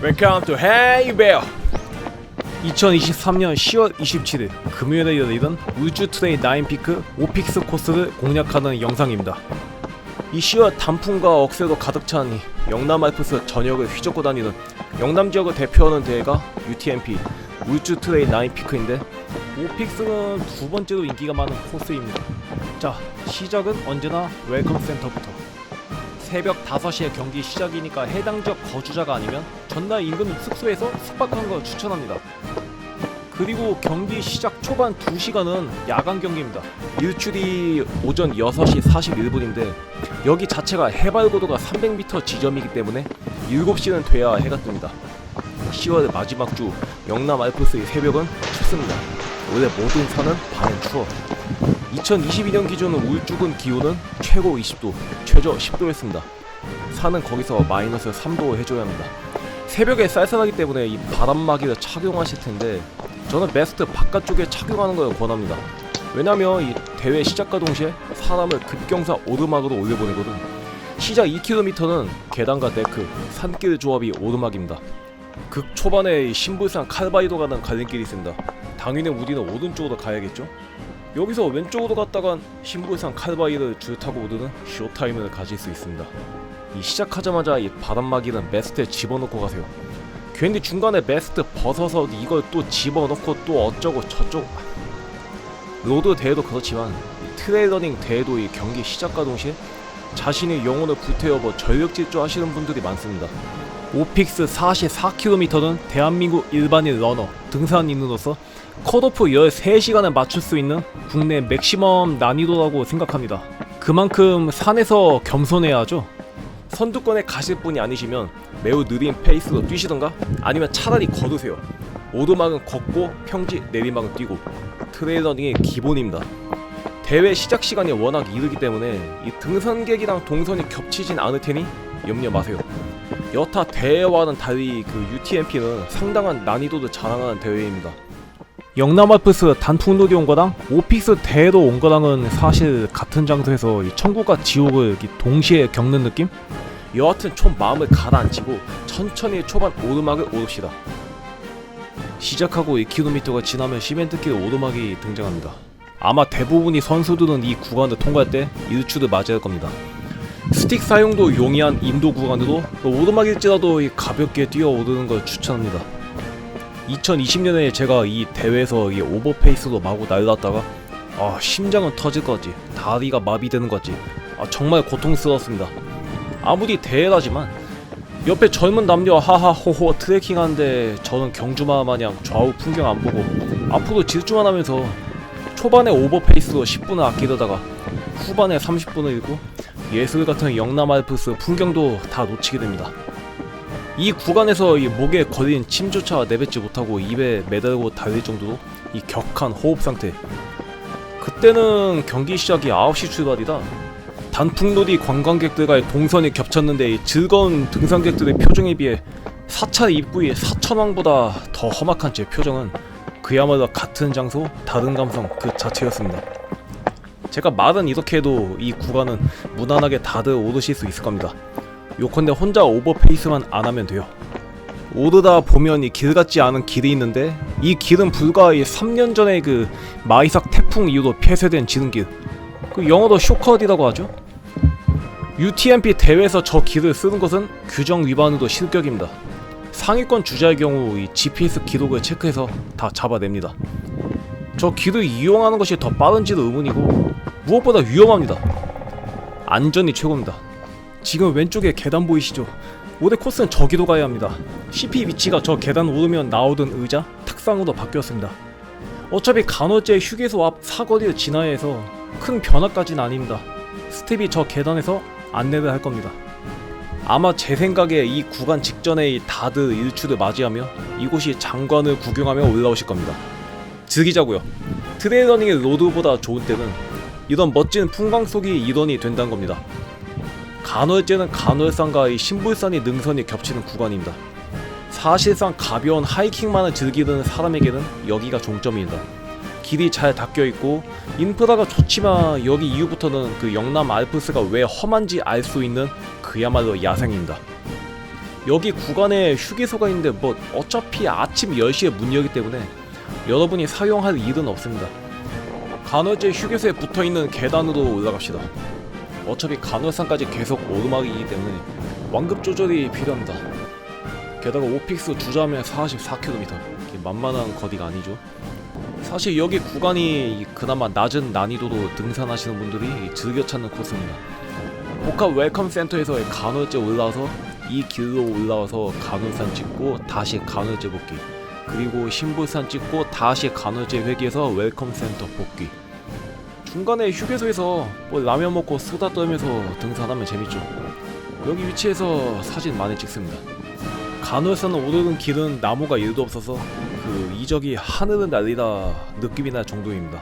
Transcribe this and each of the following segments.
Welcome to Hey Bear. 2023년 10월 27일 금요일에 열리던 우주 트레인 9피크 오픽스 코스를 공략하는 영상입니다. 이 10월 단풍과 억새로 가득 찬 영남 알프스 전역을 휘젓고 다니는 영남 지역을 대표하는 대회가 UTMP 우주 트레인 9피크인데 오픽스는 두 번째로 인기가 많은 코스입니다. 자, 시작은 언제나 웰컴 센터부터. 새벽 5시에 경기 시작이니까 해당 지역 거주자가 아니면 전날 인근 숙소에서 숙박하는 걸 추천합니다. 그리고 경기 시작 초반 2시간은 야간 경기입니다. 일출이 오전 6시 41분인데 여기 자체가 해발 고도가 300m 지점이기 때문에 7시는 돼야 해가 뜹니다. 10월 마지막 주 영남 알프스의 새벽은 춥습니다. 원래 모든 산은 밤엔 추워. 2022년 기준 울주군 기온은 최고 20도, 최저 10도였습니다. 산은 거기서 마이너스 3도 해줘야 합니다. 새벽에 쌀쌀하기 때문에 이 바람막이를 착용하실 텐데 저는 베스트 바깥쪽에 착용하는 걸 권합니다. 왜냐면 이 대회 시작과 동시에 사람을 급경사 오르막으로 올려보내거든. 시작 2km는 계단과 데크, 산길 조합이 오르막입니다. 극 초반에 신불산 칼바이도 가는 갈림길이 있습니다. 당연히 우리는 오른쪽으로 가야겠죠? 여기서 왼쪽으로 갔다간 신불산 칼바이를 줄 타고 오르는 쇼타임을 가질 수 있습니다. 이 시작하자마자 이 바람막이는 매스트에 집어넣고 가세요. 괜히 중간에 매스트 벗어서 이걸 또 집어넣고 또 어쩌고 저쩌고. 로드 대회도 그렇지만 트레일러닝 대회도 이 경기 시작과 동시에 자신의 영혼을 불태워 전력 질주하시는 분들이 많습니다. 오픽스 44km는 대한민국 일반인 러너, 등산인으로서 컷오프 13시간을 맞출 수 있는 국내 맥시멈 난이도라고 생각합니다. 그만큼 산에서 겸손해야 하죠. 선두권에 가실 분이 아니시면 매우 느린 페이스로 뛰시던가 아니면 차라리 걸으세요. 오르막은 걷고 평지, 내리막은 뛰고. 트레일러닝이 기본입니다. 대회 시작 시간이 워낙 이르기 때문에 이 등산객이랑 동선이 겹치진 않을 테니 염려 마세요. 여타 대회와는 달리 그 UTMP는 상당한 난이도를 자랑하는 대회입니다. 영남 알프스 단풍놀이 온 거랑 오픽스 대회로 온 거랑은 사실 같은 장소에서 이 천국과 지옥을 동시에 겪는 느낌? 여하튼 좀 마음을 가라앉히고 천천히 초반 오르막을 오릅시다. 시작하고 2km가 지나면 시멘트길 오르막이 등장합니다. 아마 대부분이 선수들은 이 구간을 통과할 때 일출을 맞이할 겁니다. 스틱 사용도 용이한 인도 구간으로 오르막일지라도 가볍게 뛰어 오르는 걸 추천합니다. 2020년에 제가 이 대회에서 이 오버페이스로 마구 날랐다가 심장은 터질 것 같지, 다리가 마비되는 것 같지, 정말 고통스러웠습니다. 아무리 대회라지만 옆에 젊은 남녀 하하호호 트레킹하는데 저는 경주마 마냥 좌우 풍경 안 보고 앞으로 질주만 하면서 초반에 오버페이스로 10분을 아끼려다가 후반에 30분을 잃고 예술같은 영남 알프스 풍경도 다 놓치게 됩니다. 이 구간에서 이 목에 걸린 침조차 내뱉지 못하고 입에 매달고 달릴 정도로 이 격한 호흡 상태. 그때는 경기 시작이 9시 출발이다. 단풍놀이 관광객들과의 동선이 겹쳤는데 이 즐거운 등산객들의 표정에 비해 사찰 입구의 사천왕보다 더 험악한 제 표정은 그야말로 같은 장소 다른 감성 그 자체였습니다. 제가 말은 이렇게 해도 이 구간은 무난하게 다들 오르실 수 있을 겁니다. 요컨대 혼자 오버페이스만 안 하면 돼요. 오르다 보면 이 길 같지 않은 길이 있는데 이 길은 불과 3년 전에 그 마이삭 태풍 이후로 폐쇄된 지름길, 그 영어로 쇼컷이라고 하죠. UTMP 대회에서 저 길을 쓰는 것은 규정 위반으로 실격입니다. 상위권 주자의 경우 이 GPS 기록을 체크해서 다 잡아냅니다. 저 길을 이용하는 것이 더 빠른지도 의문이고 무엇보다 위험합니다. 안전이 최고입니다. 지금 왼쪽에 계단 보이시죠? 올해 코스는 저기로 가야 합니다. CP 위치가 저 계단 오르면 나오던 의자, 탁상으로 바뀌었습니다. 어차피 간헐제 휴게소 앞 사거리를 지나야 해서 큰 변화까지는 아닙니다. 스텝이 저 계단에서 안내를 할 겁니다. 아마 제 생각에 이 구간 직전에 다들 일출을 맞이하며 이곳이 장관을 구경하며 올라오실 겁니다. 즐기자고요. 트레일러닝의 로드보다 좋은 때는 이런 멋진 풍광 속이 일원이 된다는 겁니다. 간헐제는 간헐산과 이 신불산이 능선이 겹치는 구간입니다. 사실상 가벼운 하이킹만을 즐기는 사람에게는 여기가 종점입니다. 길이 잘 닦여있고 인프라가 좋지만 여기 이후부터는 그 영남 알프스가 왜 험한지 알 수 있는 그야말로 야생입니다. 여기 구간에 휴게소가 있는데 뭐 어차피 아침 10시에 문 열기 때문에 여러분이 사용할 일은 없습니다. 간헐제 휴게소에 붙어있는 계단으로 올라갑시다. 어차피 간헐산까지 계속 오르막이기 때문에 완급 조절이 필요합니다. 게다가 오픽스 주자면 44km, 만만한 거리가 아니죠. 사실 여기 구간이 그나마 낮은 난이도로 등산하시는 분들이 즐겨 찾는 코스입니다. 복합 웰컴 센터에서 간헐제 올라와서 이 길로 올라와서 간헐산 찍고 다시 간헐제 복귀, 그리고 신불산 찍고 다시 간헐제 회귀해서 웰컴 센터 복귀. 중간에 휴게소에서 뭐 라면 먹고 수다 떨면서 등산하면 재밌죠. 여기 위치에서 사진 많이 찍습니다. 간헐산을 오르는 길은 나무가 1도 없어서 그 이적이 하늘을 날리다 느낌이 날 정도입니다.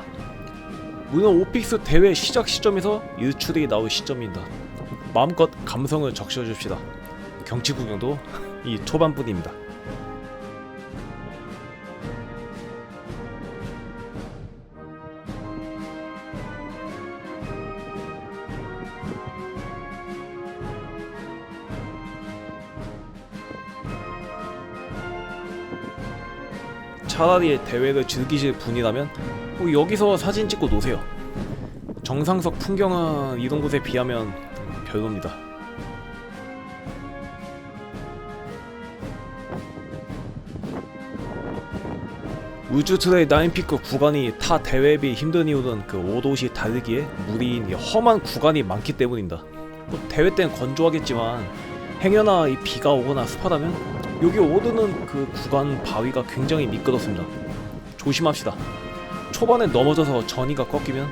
물론 오픽스 대회 시작 시점에서 일출이 나올 시점입니다. 마음껏 감성을 적셔줍시다. 경치 구경도 이 초반뿐입니다. 차라리 대회를 즐기실 분이라면 뭐 여기서 사진 찍고 노세요. 정상석 풍경은 이런 곳에 비하면 별로입니다. 울주트레이 나인피크 구간이 타 대회에 비해 힘든 이유는 그 오도시 달리기에 무리인 험한 구간이 많기 때문입니다. 뭐 대회 땐 건조하겠지만 행여나 이 비가 오거나 습하다면 여기 오르는 그 구간 바위가 굉장히 미끄럽습니다. 조심합시다. 초반에 넘어져서 전이가 꺾이면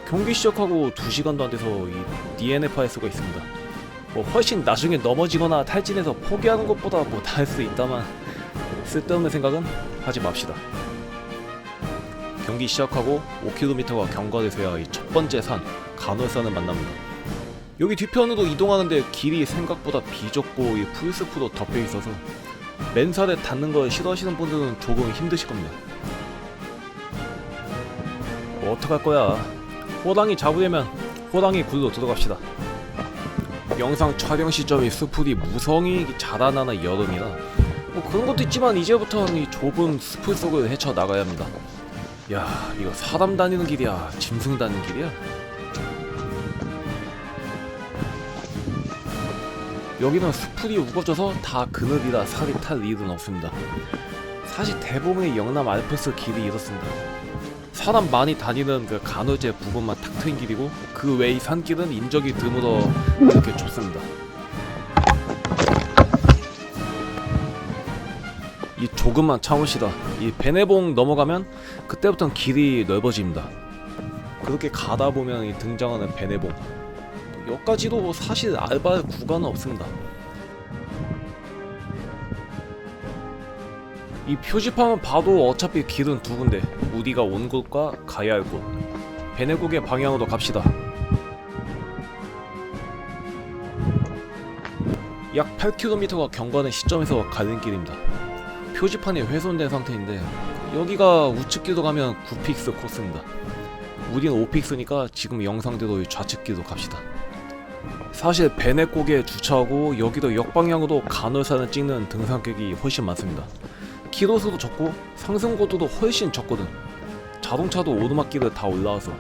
경기 시작하고 2시간도 안 돼서 이 DNF 할 수가 있습니다. 뭐 훨씬 나중에 넘어지거나 탈진해서 포기하는 것보다 뭐 나을 수 있다만 쓸데없는 생각은 하지 맙시다. 경기 시작하고 5km가 경과돼서야 이 첫 번째 산 간헐산을 만납니다. 여기 뒤편으로 이동하는데 길이 생각보다 비좁고 이 풀숲으로 덮여 있어서 맨살에 닿는 걸 싫어하시는 분들은 조금 힘드실 겁니다. 뭐 어떡할 거야. 호랑이 잡으려면 호랑이 굴로 들어갑시다. 영상 촬영 시점이 숲풀이 무성히 자라나는 여름이라 뭐 그런 것도 있지만 이제부터는 이 좁은 숲풀 속을 헤쳐 나가야 합니다. 야, 이거 사람 다니는 길이야? 짐승 다니는 길이야? 여기는 숲풀이 우거져서 다 그늘이라 살이 탈 일은 없습니다. 사실 대부분의 영남 알프스 길이 이렇습니다. 사람 많이 다니는 그 간헐제 부분만 탁 트인 길이고 그 외의 산길은 인적이 드물어 이렇게 좁습니다. 이 조금만 참으시다. 이 베네봉 넘어가면 그때부터는 길이 넓어집니다. 그렇게 가다 보면 이 등장하는 베네봉, 여기까지도 사실 알바할 구간은 없습니다. 이 표지판만 봐도 어차피 길은 두 군데, 우리가 온 곳과 가야 할 곳. 베네국의 방향으로 갑시다. 약 8km가 경과된 시점에서 갈림길입니다. 표지판이 훼손된 상태인데 여기가 우측길로 가면 9픽스 코스입니다. 우리는 5픽스니까 지금 영상대로 좌측길로 갑시다. 사실 베네곡에 주차하고 여기도 역방향으로 간헐산을 찍는 등산객이 훨씬 많습니다. 키로수도 적고 상승고도도 훨씬 적거든. 자동차도 오르막길을 다 올라와서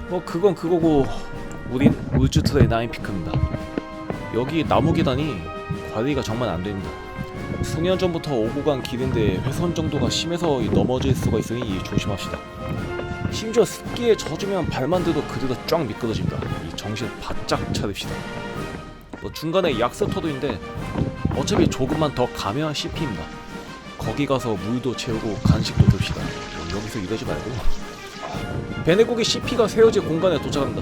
뭐 그건 그거고 우린 울주트레이 나인피크입니다. 여기 나무 계단이 관리가 정말 안됩니다. 수년 전부터 오고 간 길인데 훼손 정도가 심해서 넘어질 수가 있으니 조심합시다. 심지어 습기에 젖으면 발만 대도 그대로 쫙 미끄러집니다. 이 정신 바짝 차립시다. 뭐 중간에 약수터도 있는데 어차피 조금만 더 가면 CP입니다. 거기 가서 물도 채우고 간식도 듭시다. 뭐 여기서 이러지 말고 베네국의 CP가 세워질 공간에 도착합니다.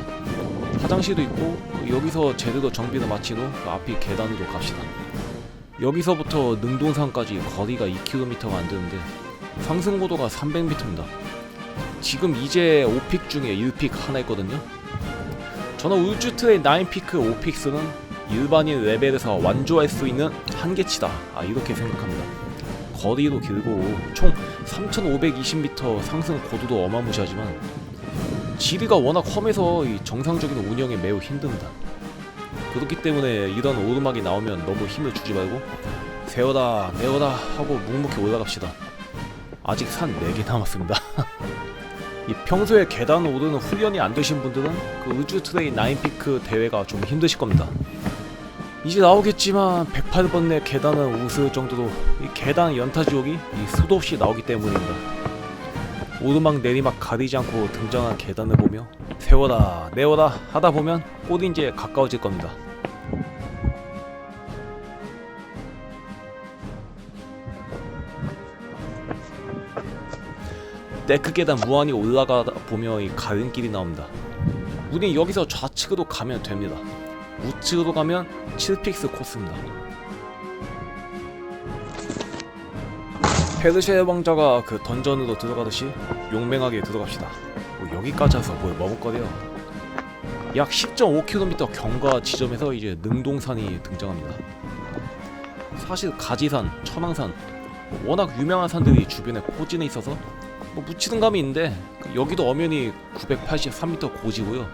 화장실도 있고 여기서 제대로 정비를 마친 후 앞이 계단으로 갑시다. 여기서부터 능동산까지 거리가 2km가 안 되는데 상승고도가 300m입니다. 지금 이제 5픽 중에 1픽 하나 있거든요. 저는 울주트레이 9피크 5픽스는 일반인 레벨에서 완주할 수 있는 한계치다, 이렇게 생각합니다. 거리도 길고 총 3520m 상승 고도도 어마무시하지만 지리가 워낙 험해서 이 정상적인 운영에 매우 힘듭니다. 그렇기 때문에 이런 오르막이 나오면 너무 힘을 주지 말고 세워다 내워다 하고 묵묵히 올라갑시다. 아직 산 4개 남았습니다. 이 평소에 계단 오르는 훈련이 안 되신 분들은 그 우주 트레인 9피크 대회가 좀 힘드실 겁니다. 이제 나오겠지만 108번 내 계단은 우스울 정도로 이 계단 연타 지옥이 수도 없이 나오기 때문입니다. 오르막 내리막 가리지 않고 등장한 계단을 보며 세워라 내워라 하다 보면 꼬린지에 가까워질 겁니다. 데크 계단 무한히 올라가다 보면 이 가른길이 나옵니다. 우린 여기서 좌측으로 가면 됩니다. 우측으로 가면 7픽스 코스입니다. 페르시아 왕자가 그 던전으로 들어가듯이 용맹하게 들어갑시다. 뭐 여기까지 와서 뭘 머뭇거려. 약 10.5km 경과 지점에서 이제 능동산이 등장합니다. 사실 가지산, 천왕산 워낙 유명한 산들이 주변에 포진해 있어서 뭐 묻히는 감이 있는데 여기도 엄연히 983m 고지고요.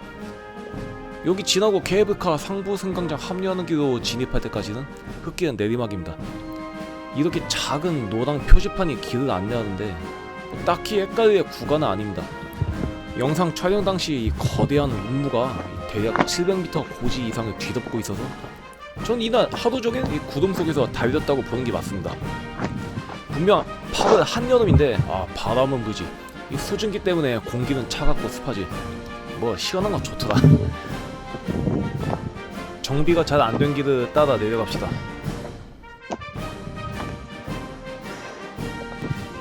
여기 지나고 케이블카 상부 승강장 합류하는 길로 진입할 때까지는 흙길은 내리막입니다. 이렇게 작은 노랑 표지판이 길을 안내하는데 딱히 헷갈릴 구간은 아닙니다. 영상 촬영 당시 이 거대한 운무가 대략 700m 고지 이상을 뒤덮고 있어서 전 이날 하루 종일 이 구름 속에서 달렸다고 보는 게 맞습니다. 분명 8월 한여름인데 바람은 불지 이 수증기 때문에 공기는 차갑고 습하지 뭐 시원한 건 좋더라. 정비가 잘 안 된 길을 따라 내려갑시다.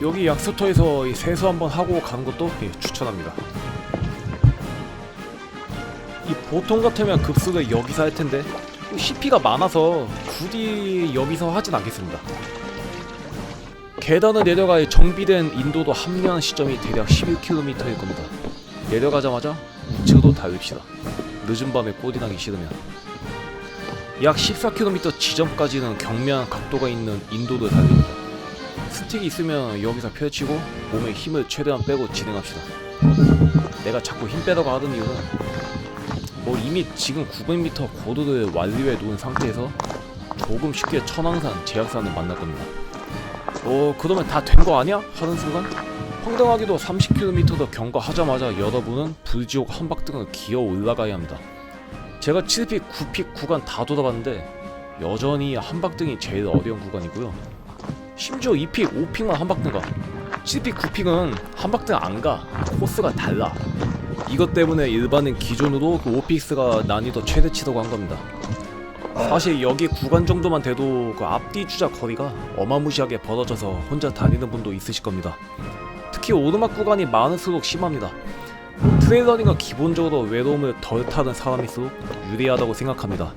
여기 약수터에서 이 세수 한번 하고 가는 것도 추천합니다. 이 보통 같으면 급수를 여기서 할 텐데 CP가 많아서 굳이 여기서 하진 않겠습니다. 계단을 내려가 정비된 인도도 합류하는 시점이 대략 11km일 겁니다. 내려가자마자 우측으로 달립시다. 늦은 밤에 꼬리나기 싫으면. 약 14km 지점까지는 경미한 각도가 있는 인도를 달립니다. 스틱이 있으면 여기서 펼치고 몸에 힘을 최대한 빼고 진행합시다. 내가 자꾸 힘 빼라고 하던 이유는 뭐 이미 지금 900m 고도를 완료해 놓은 상태에서 조금 쉽게 천왕산, 제약산을 만날 겁니다. 그러면 다 된 거 아니야? 하는 순간 황당하게도 30km 더 경과하자마자 여러분은 불지옥 한박등을 기어 올라가야 합니다. 제가 7픽, 9픽 구간 다 돌아봤는데 여전히 한박등이 제일 어려운 구간이고요. 심지어 2픽, 5픽만 한박등 가. 7픽, 9픽은 한박등 안 가. 코스가 달라. 이것 때문에 일반인 기준으로 그 5픽스가 난이도 최대치라고 한 겁니다. 사실 여기 구간 정도만 돼도 그 앞뒤 주자 거리가 어마무시하게 벌어져서 혼자 다니는 분도 있으실 겁니다. 특히 오르막 구간이 많을수록 심합니다. 트레일러닝은 기본적으로 외로움을 덜 타는 사람일수록 유리하다고 생각합니다.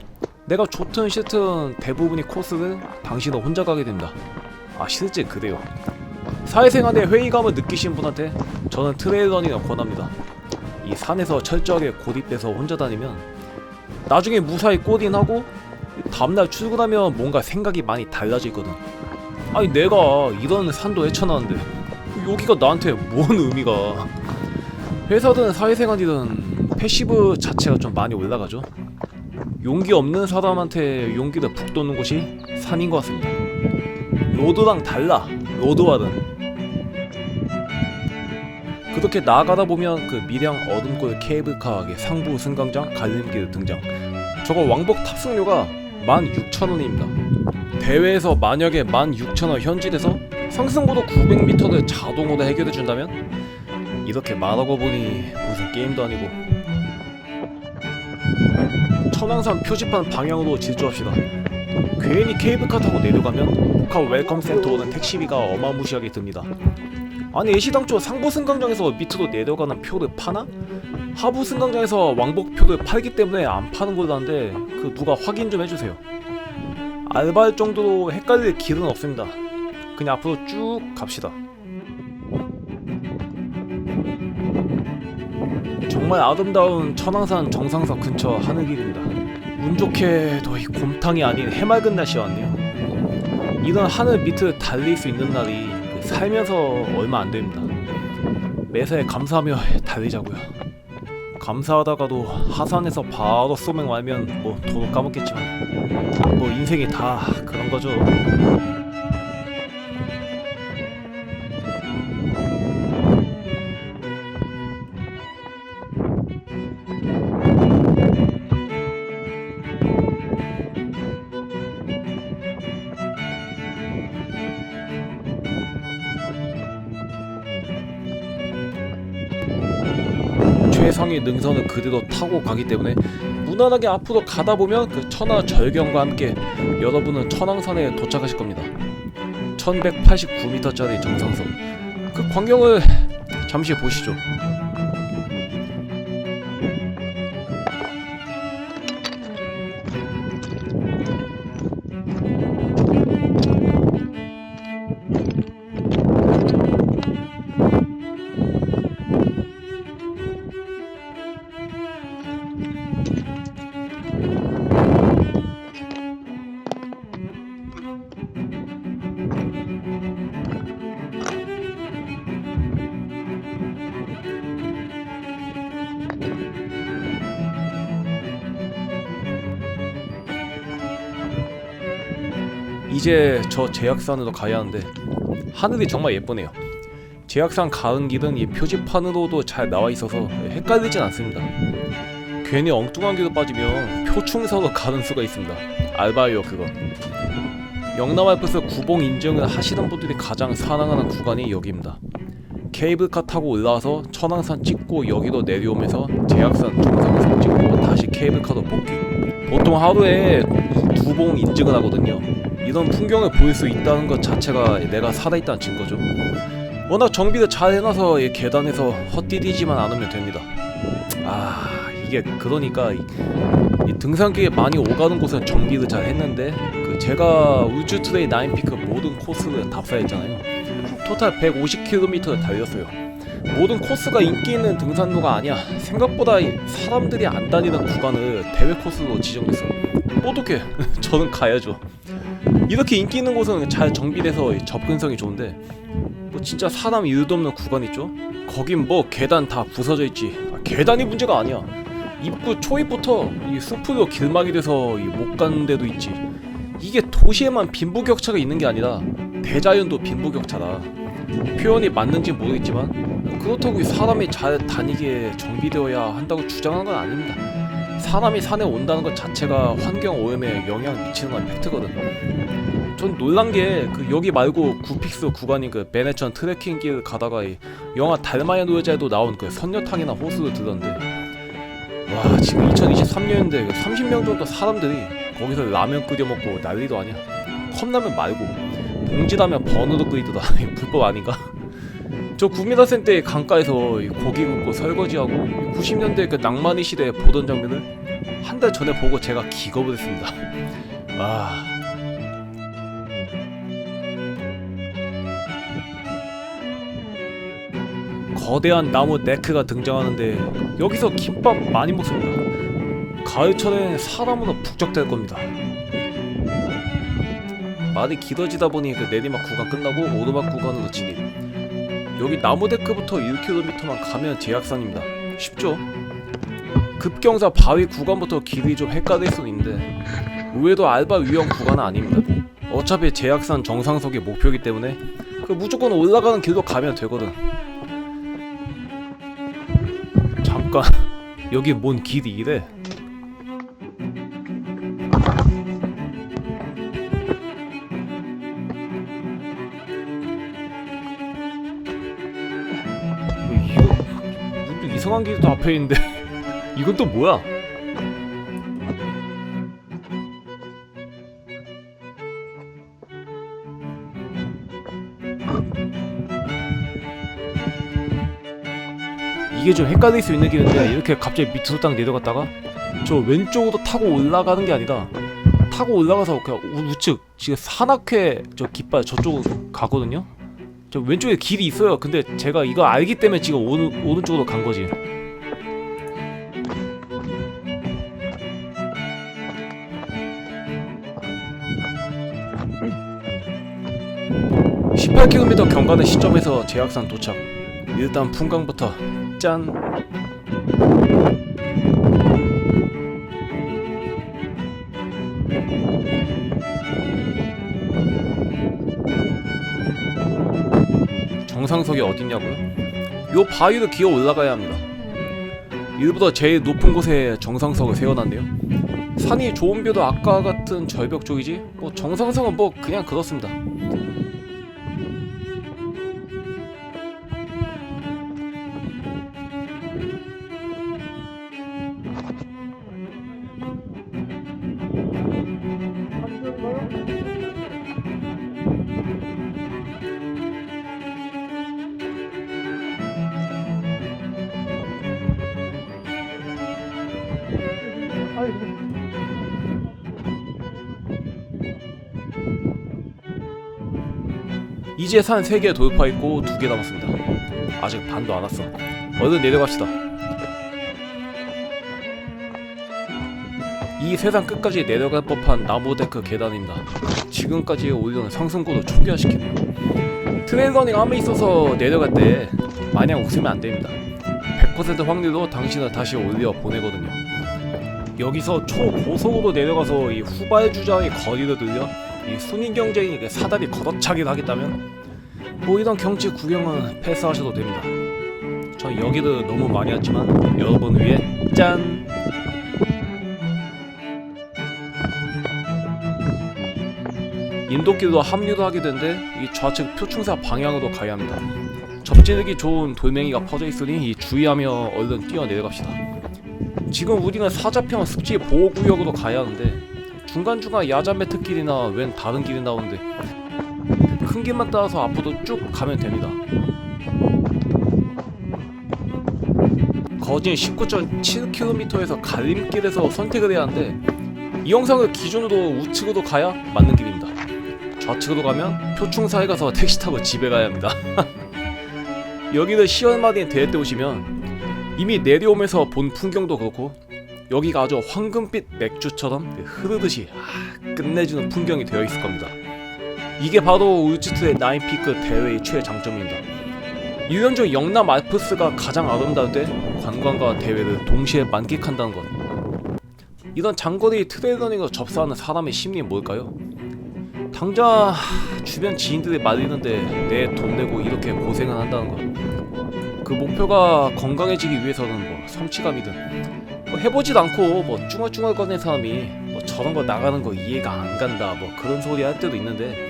내가 좋든 싫든 대부분의 코스를 당신은 혼자 가게 됩니다. 실제 그래요. 사회생활에 회의감을 느끼신 분한테 저는 트레일러닝을 권합니다. 이 산에서 철저하게 고립돼서 혼자 다니면 나중에 무사히 꼬딘하고 다음날 출근하면 뭔가 생각이 많이 달라지거든. 내가 이런 산도 헤쳐나왔는데 여기가 나한테 뭔 의미가. 회사든 사회생활이든 패시브 자체가 좀 많이 올라가죠. 용기 없는 사람한테 용기를 북돋는 곳이 산인 것 같습니다. 로드랑 달라. 로드와는 그렇게 나아가다 보면 그 밀양 어둠골 케이블카의 상부 승강장 갈림길 등장. 저거 왕복 탑승료가 16,000원입니다. 대회에서 만약에 16,000원 현질해서 상승고도 900m를 자동으로 해결해준다면 이렇게 말하고 보니 무슨 게임도 아니고. 천왕산 표지판 방향으로 질주합시다. 괜히 케이블카 타고 내려가면 복합 웰컴 센터 오는 택시비가 어마무시하게 듭니다. 애시당초 상부 승강장에서 밑으로 내려가는 표를 파나? 하부 승강장에서 왕복표를 팔기 때문에 안 파는 걸로 아는데 그 누가 확인 좀 해주세요. 알바할 정도로 헷갈릴 길은 없습니다. 그냥 앞으로 쭉 갑시다. 정말 아름다운 천왕산 정상석 근처 하늘길입니다. 운 좋게도 이 곰탕이 아닌 해맑은 날씨가 왔네요. 이런 하늘 밑을 달릴 수 있는 날이 살면서 얼마 안 됩니다. 매사에 감사하며 달리자고요. 감사하다가도 하산해서 바로 쏘맹 말면 뭐 도로 까먹겠지만 뭐 인생이 다 그런 거죠. 최상위 능선을 그대로 타고 가기 때문에 무난하게 앞으로 가다 보면 그 천하절경과 함께 여러분은 천왕산에 도착하실 겁니다. 1189m짜리 정상선, 그 광경을 잠시 보시죠. 이제 저 제약산으로 가야 하는데 하늘이 정말 예쁘네요. 제약산 가는 길은 이 표지판으로도 잘 나와 있어서 헷갈리진 않습니다. 괜히 엉뚱한 길로 빠지면 표충사로 가는 수가 있습니다. 알바요 그거. 영남알프스 구봉 인증을 하시는 분들이 가장 사랑하는 구간이 여기입니다. 케이블카 타고 올라와서 천왕산 찍고 여기로 내려오면서 제약산 정상에서 찍고 다시 케이블카로 복귀. 보통 하루에 2봉 인증을 하거든요. 이런 풍경을 볼 수 있다는 것 자체가 내가 살아있다는 증거죠. 워낙 정비를 잘 해놔서 이 계단에서 헛디디지만 않으면 됩니다. 이게 그러니까 이 등산길에 많이 오가는 곳은 정비를 잘 했는데 그 제가 울주 트레이 9피크 모든 코스를 답사했잖아요. 토탈 150km를 달렸어요. 모든 코스가 인기 있는 등산로가 아니야. 생각보다 사람들이 안 다니는 구간을 대회 코스로 지정했어. 어떡해. 저는 가야죠. 이렇게 인기 있는 곳은 잘 정비돼서 접근성이 좋은데 뭐 진짜 사람 일도 없는 구간 있죠? 거긴 뭐 계단 다 부서져 있지. 계단이 문제가 아니야. 입구 초입부터 이 숲으로 길막이 돼서 못 가는 데도 있지. 이게 도시에만 빈부격차가 있는 게 아니라 대자연도 빈부격차다. 표현이 맞는지 모르겠지만 그렇다고 사람이 잘 다니게 정비되어야 한다고 주장하는 건 아닙니다. 사람이 산에 온다는 것 자체가 환경 오염에 영향을 미치는 건 팩트거든. 전 놀란 게 그 여기 말고 구픽스 구간인 그 베네천 트레킹길 가다가 영화 달마의 노예자에도 나온 그 선녀탕이나 호수를 들었는데, 와 지금 2023년인데 30명 정도 사람들이 거기서 라면 끓여 먹고 난리도 아니야. 컵라면 말고 봉지라면 번으로 끓이더라. 불법 아닌가? 저 구미다센 때 강가에서 고기 굽고 설거지하고 90년대 그 낭만의 시대에 보던 장면을 한 달 전에 보고 제가 기겁을 했습니다. 거대한 나무 네크가 등장하는데 여기서 김밥 많이 먹습니다. 가을철엔 사람으로 북적될 겁니다. 말이 길어지다 보니 그 내리막 구간 끝나고 오르막 구간으로 진입. 여기 나무 데크부터 1km만 가면 제약산입니다. 쉽죠? 급경사 바위 구간부터 길이 좀 헷갈릴 수는 있는데 의외로 알바 유형 구간은 아닙니다. 어차피 제약산 정상석이 목표이기 때문에 그 무조건 올라가는 길로 가면 되거든. 잠깐, 여기 뭔 길이 이래? 이거 이상한 길도 앞에 있는데 이건 또 뭐야? 이게 좀 헷갈릴 수 있는 길인데 이렇게 갑자기 밑으로 딱 내려갔다가 저 왼쪽으로 타고 올라가는 게 아니라 타고 올라가서 그냥 우측 지금 산악회 저 깃발 저쪽으로 가거든요. 저 왼쪽에 길이 있어요. 근데 제가 이거 알기 때문에 지금 오른쪽으로 간 거지. (18km) 경과된 시점에서 제약산 도착. 일단 풍광부터 짠. 정상석이 어딨냐고요? 요 바위를 기어 올라가야 합니다. 일부러 제일 높은 곳에 정상석을 세워놨네요. 산이 좋은 뷰도 아까 같은 절벽 쪽이지 뭐 정상석은 뭐 그냥 그렇습니다. 이제 산 3개 돌파했고 2개 남았습니다. 아직 반도 안 왔어. 얼른 내려갑시다. 이 세상 끝까지 내려갈 법한 나무 데크 계단입니다. 지금까지 올려놓은 상승고도 초기화시키네요. 트레일러닝 함에 있어서 내려갈 때 마냥 웃으면 안 됩니다. 100% 확률로 당신을 다시 올려 보내거든요. 여기서 초고속으로 내려가서 이 후발주자의 거리를 늘려 이 순위 경쟁이 사다리 걷어차기를 하겠다면 뭐 이런 경치 구경은 패스하셔도 됩니다. 전 여기를 너무 많이 왔지만 여러분을 위해 짠! 인도길로 합류도 하게 되는데 이 좌측 표충사 방향으로 가야 합니다. 접지르기 좋은 돌멩이가 퍼져 있으니 이 주의하며 얼른 뛰어 내려갑시다. 지금 우리는 사자평 습지 보호구역으로 가야 하는데 중간중간 야자매트길이나 웬 다른 길이 나오는데 큰 길만 따라서 앞으로 쭉 가면 됩니다. 거진 19.7km에서 갈림길에서 선택을 해야 하는데 이 영상을 기준으로 우측으로 가야 맞는 길입니다. 좌측으로 가면 표충사에 가서 택시 타고 집에 가야 합니다. 여기를 10월 말에 대회 때 오시면 이미 내려오면서 본 풍경도 그렇고 여기가 아주 황금빛 맥주처럼 흐르듯이 끝내주는 풍경이 되어 있을 겁니다. 이게 바로 울주트의 나인피크 대회의 최장점입니다. 1년 중 영남 알프스가 가장 아름다울 때 관광과 대회를 동시에 만끽한다는 것. 이런 장거리 트레일러닝을 접사하는 사람의 심리는 뭘까요? 당장 주변 지인들이 말리는데 내 돈 내고 이렇게 고생을 한다는 것. 그 목표가 건강해지기 위해서는 뭐 성취감이든 뭐 해보지도 않고 뭐 쭝얼쭝얼거리는 사람이 뭐 저런 거 나가는 거 이해가 안 간다 뭐 그런 소리 할 때도 있는데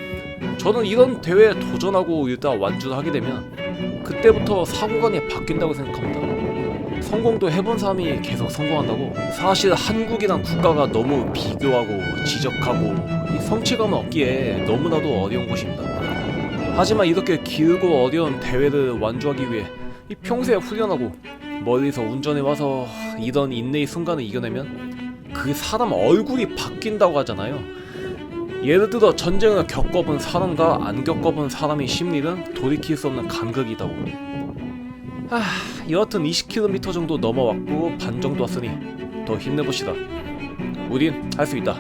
저는 이런 대회에 도전하고 일단 완주를 하게 되면 그때부터 사고관이 바뀐다고 생각합니다. 성공도 해본 사람이 계속 성공한다고? 사실 한국이란 국가가 너무 비교하고 지적하고 이 성취감을 얻기에 너무나도 어려운 곳입니다. 하지만 이렇게 길고 어려운 대회를 완주하기 위해 이 평소에 훈련하고 멀리서 운전해와서 이런 인내의 순간을 이겨내면 그 사람 얼굴이 바뀐다고 하잖아요. 예를 들어 전쟁을 겪어본 사람과 안 겪어본 사람의 심리는 돌이킬 수 없는 간극이다고. 여하튼 20km 정도 넘어왔고 반 정도 왔으니 더 힘내봅시다. 우린 할 수 있다.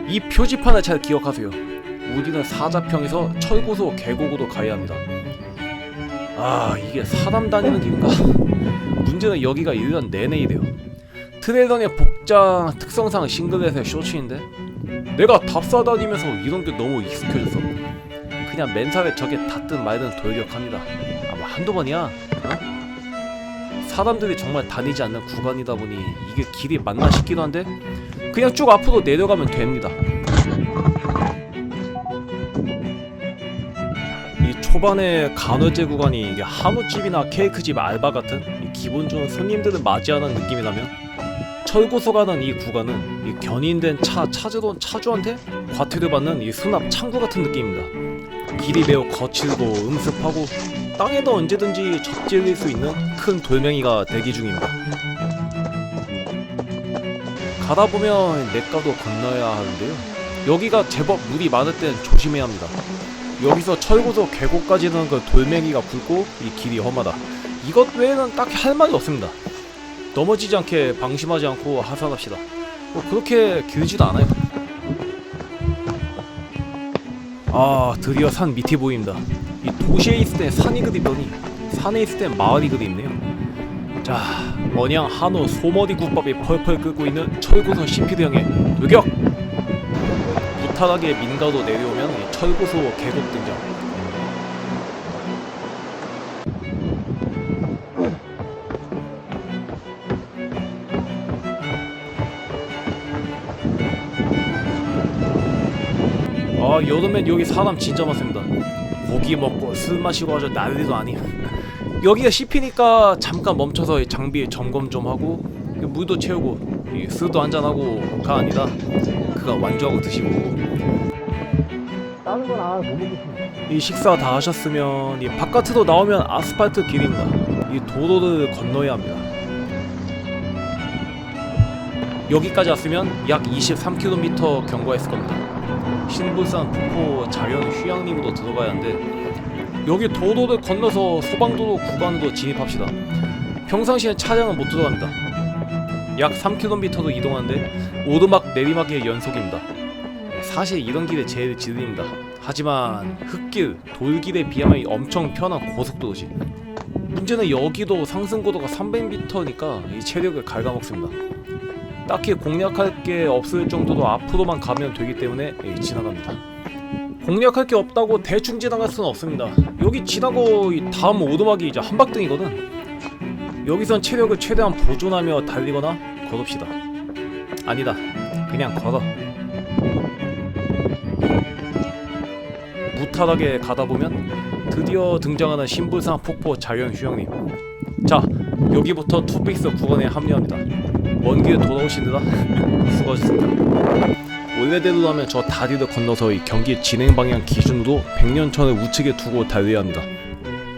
이 표지판을 잘 기억하세요. 우리는 사자평에서 철고소 계곡으로 가야 합니다. 이게 사람 다니는 길인가? 문제는 여기가 1년 내내 이래요. 트레일러의 복장 특성상 싱글렛의 쇼츠인데 내가 답사 다니면서 이런 게 너무 익숙해졌어. 그냥 맨살에 저게 닿든 말든 돌격합니다. 아마 한두 번이야. 사람들이 정말 다니지 않는 구간이다 보니 이게 길이 맞나 싶기도 한데 그냥 쭉 앞으로 내려가면 됩니다. 이 초반에 간헐제 구간이 이게 한우집이나 케이크집 알바 같은 이 기분 좋은 손님들을 맞이하는 느낌이라면 철고소 가는 이 구간은 이 견인된 차 찾으러 온 차주한테 과태료 받는 이 수납 창구 같은 느낌입니다. 길이 매우 거칠고 음습하고 땅에도 언제든지 접질릴 수 있는 큰 돌멩이가 대기 중입니다. 가다 보면 냇가도 건너야 하는데요. 여기가 제법 물이 많을 땐 조심해야 합니다. 여기서 철고소 계곡까지는 그 돌멩이가 굵고 이 길이 험하다. 이것 외에는 딱히 할 말이 없습니다. 넘어지지 않게 방심하지 않고 하산합시다. 뭐 그렇게 길지도 않아요. 드디어 산 밑이 보입니다. 이 도시에 있을 땐 산이 그립더니 산에 있을 땐 마을이 그립네요. 자, 원양 한우 소머리 국밥이 펄펄 끓고 있는 철고소 시피드형의 돌격! 무탈하게 민가로 내려오면 이 철고소 계곡 등장. 여름엔 여기 사람 진짜 많습니다. 고기 먹고 술 마시고 아주 난리도 아니야. 여기가 씹히니까 잠깐 멈춰서 이 장비 점검 좀 하고 물도 채우고 이 술도 한잔하고가 아니라 그가 완주하고 드시고. 다른 건 못 먹겠습니다. 이 식사 다 하셨으면 이 바깥으로 나오면 아스팔트 길입니다. 이 도로를 건너야 합니다. 여기까지 왔으면 약 23km 경과했을 겁니다. 신불산 폭포 자연 휴양림으로 들어가야 하는데 여기 도로를 건너서 소방도로 구간으로 진입합시다. 평상시엔 차량은 못 들어갑니다. 약 3km도 이동하는데 오르막 내리막의 연속입니다. 사실 이런 길이 제일 지름입니다. 하지만 흙길, 돌길에 비하면 엄청 편한 고속도로지. 문제는 여기도 상승고도가 300m니까 이 체력을 갉아먹습니다. 딱히 공략할 게 없을 정도로 앞으로만 가면 되기 때문에 지나갑니다. 공략할 게 없다고 대충 지나갈 수는 없습니다. 여기 지나고 다음 오르막이 이제 한박등이거든. 여기선 체력을 최대한 보존하며 달리거나 걸읍시다. 아니다, 그냥 걸어. 무탈하게 가다보면 드디어 등장하는 신불산 폭포 자연휴양림. 자, 여기부터 투픽스 구간에 합류합니다. 먼 길 돌아오시느라 수고하셨습니다. 원래대로라면 저 다리를 건너서 이 경기 진행 방향 기준으로 백년천을 우측에 두고 달려야 합니다.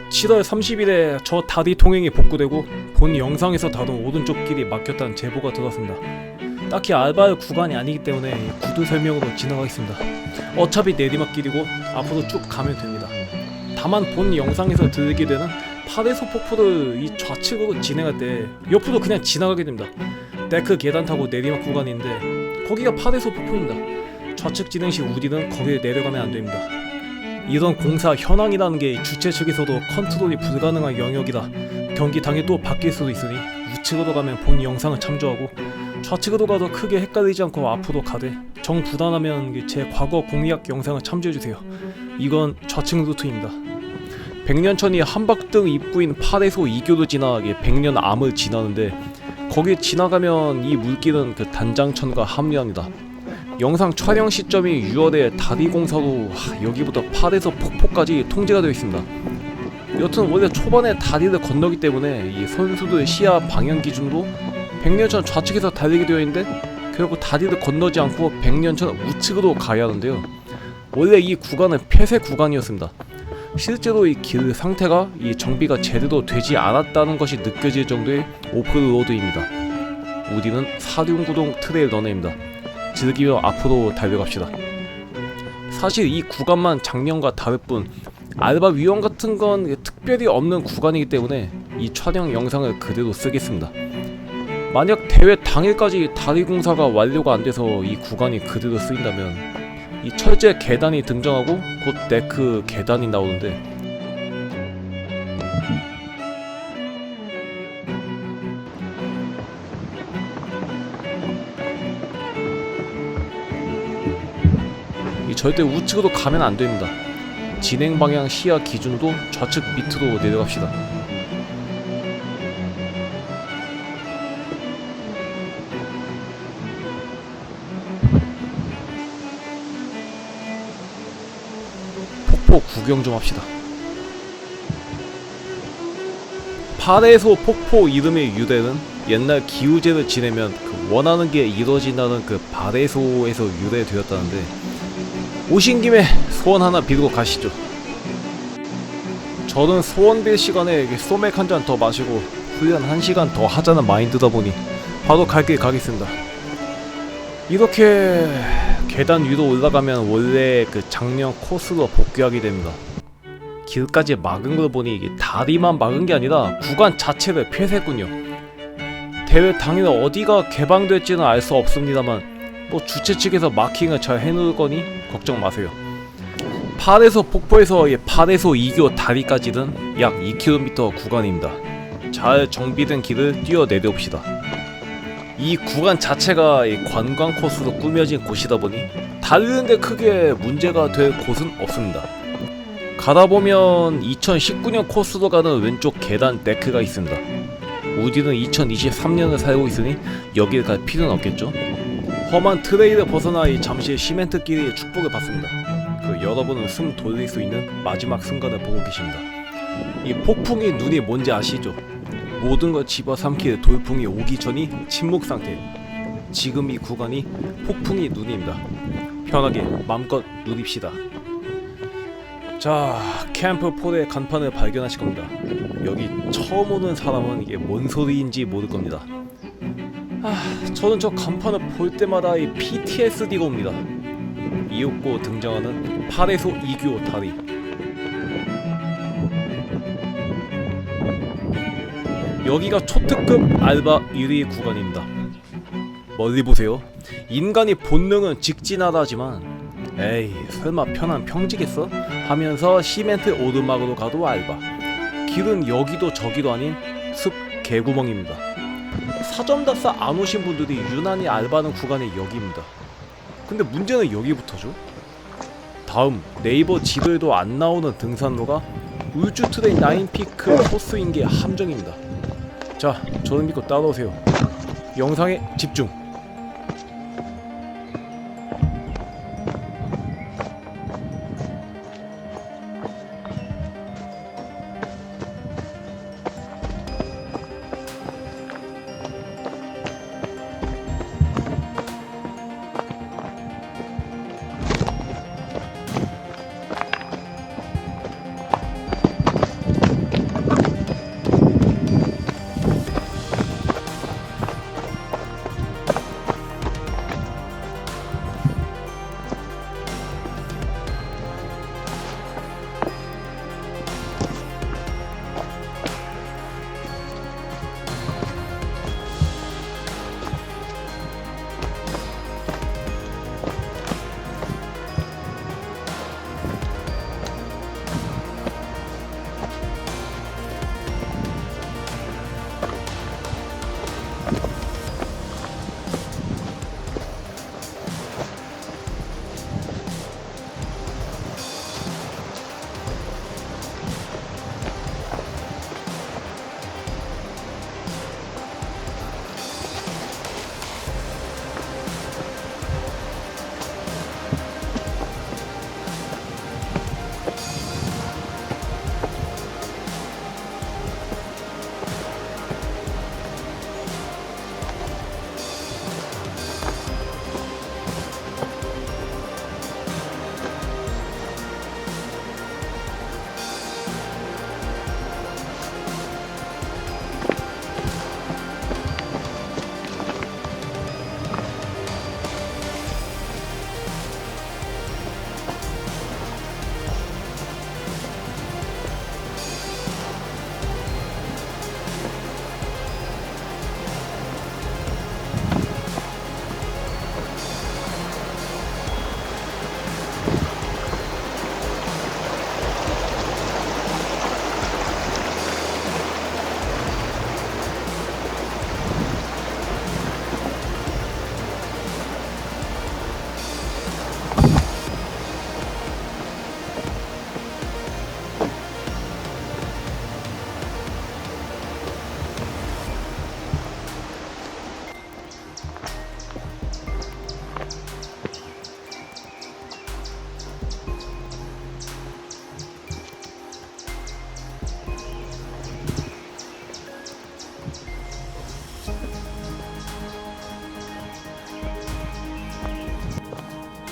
7월 30일에 저 다리 통행이 복구되고 본 영상에서 다룬 오른쪽 길이 막혔다는 제보가 들었습니다. 딱히 알바할 구간이 아니기 때문에 구두 설명으로 지나가겠습니다. 어차피 내리막길이고 앞으로 쭉 가면 됩니다. 다만 본 영상에서 들게 되는 파대소 폭포를 이 좌측으로 진행할 때 옆으로 그냥 지나가게 됩니다. 데크 계단 타고 내리막 구간인데 거기가 파대소 폭포입니다. 좌측 진행 시 우리는 거기에 내려가면 안 됩니다. 이런 공사 현황이라는 게 주최 측에서도 컨트롤이 불가능한 영역이다. 경기 당일 또 바뀔 수도 있으니 우측으로 가면 본 영상을 참조하고 좌측으로 가도 크게 헷갈리지 않고 앞으로 가되 정부단하면 제 과거 공략 영상을 참조해주세요. 이건 좌측 루트입니다. 백년천이 한박등 입구인 파대소 2교를 지나 백년암을 지나는데 거기 지나가면 이 물길은 그 단장천과 합류합니다. 영상 촬영 시점이 6월에 다리 공사로 여기부터 파대소 폭포까지 통제가 되어 있습니다. 여튼 원래 초반에 다리를 건너기 때문에 이 선수들 시야 방향 기준으로 백년천 좌측에서 달리게 되어 있는데 결국 다리를 건너지 않고 백년천 우측으로 가야 하는데요. 원래 이 구간은 폐쇄 구간이었습니다. 실제로 이 길 상태가 이 정비가 제대로 되지 않았다는 것이 느껴질 정도의 오프로드입니다. 우리는 사륜구동 트레일 러너입니다. 즐기며 앞으로 달려갑시다. 사실 이 구간만 작년과 다를 뿐 알바 위험 같은 건 특별히 없는 구간이기 때문에 이 촬영 영상을 그대로 쓰겠습니다. 만약 대회 당일까지 다리 공사가 완료가 안 돼서 이 구간이 그대로 쓰인다면 이 철제 계단이 등장하고 곧 데크 계단이 나오는데 이 절대 우측으로 가면 안 됩니다. 진행 방향 시야 기준으로 좌측 밑으로 내려갑시다. 폭포 구경 좀 합시다. 파대소 폭포 이름의 유래는 옛날 기우제를 지내면 그 원하는 게 이루어진다는 그 파대소에서 유래되었다는데 오신 김에 소원 하나 빌고 가시죠. 저는 소원 빌 시간에 소맥 한 잔 더 마시고 훈련 1시간 더 하자는 마인드다 보니 바로 갈 길 가겠습니다. 이렇게 계단 위로 올라가면 원래 그 작년 코스로 복귀하게 됩니다. 길까지 막은 걸 보니 이게 다리만 막은 게 아니라 구간 자체를 폐쇄했군요. 대회 당일 어디가 개방될지는 알 수 없습니다만 뭐 주최 측에서 마킹을 잘 해놓을 거니 걱정 마세요. 파대소 폭포에서 파대소 2교 다리까지는 약 2km 구간입니다. 잘 정비된 길을 뛰어 내려옵시다. 이 구간 자체가 관광 코스로 꾸며진 곳이다 보니 달리는데 크게 문제가 될 곳은 없습니다. 가다보면 2019년 코스로 가는 왼쪽 계단 데크가 있습니다. 우디는 2023년을 살고 있으니 여길 갈 필요는 없겠죠. 험한 트레일을 벗어나 잠시 시멘트 길의 축복을 받습니다. 지금 여러분은 숨 돌릴 수 있는 마지막 순간을 보고 계십니다. 이 폭풍의 눈이 뭔지 아시죠? 모든 걸 집어삼킬 돌풍이 오기 전이 침묵 상태. 지금 이 구간이 폭풍의 눈입니다. 편하게 마음껏 누립시다. 자, 캠프4의 간판을 발견하실 겁니다. 여기 처음 오는 사람은 이게 뭔 소리인지 모를 겁니다. 저는 저 간판을 볼 때마다 이 PTSD가 옵니다. 이윽고 등장하는 8에서 295 다리. 여기가 초특급 알바 1위 구간입니다. 멀리 보세요. 인간이 본능은 직진하다지만 에이 설마 편한 평지겠어? 하면서 시멘트 오르막으로 가도 알바. 길은 여기도 저기도 아닌 숲 개구멍입니다. 사점답사 안 오신 분들이 유난히 알바하는 구간이 여기입니다. 근데 문제는 여기부터죠. 다음 네이버 지도에도 안 나오는 등산로가 울주 트레이 9피크 코스인 게 함정입니다. 자, 저를 믿고 따라오세요. 영상에 집중.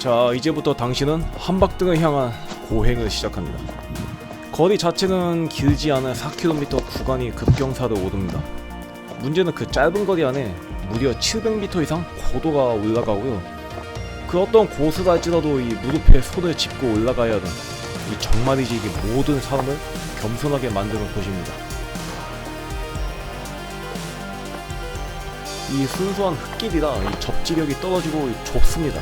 자, 이제부터 당신은 한박등을 향한 고행을 시작합니다. 거리 자체는 길지 않은 4km 구간이 급경사를 오릅니다. 문제는 그 짧은 거리 안에 무려 700m 이상 고도가 올라가고요. 그 어떤 고수랄지라도 이 무릎에 손을 짚고 올라가야 하는 이 정말이지 이게 모든 사람을 겸손하게 만드는 곳입니다. 이 순수한 흙길이라 이 접지력이 떨어지고 좁습니다.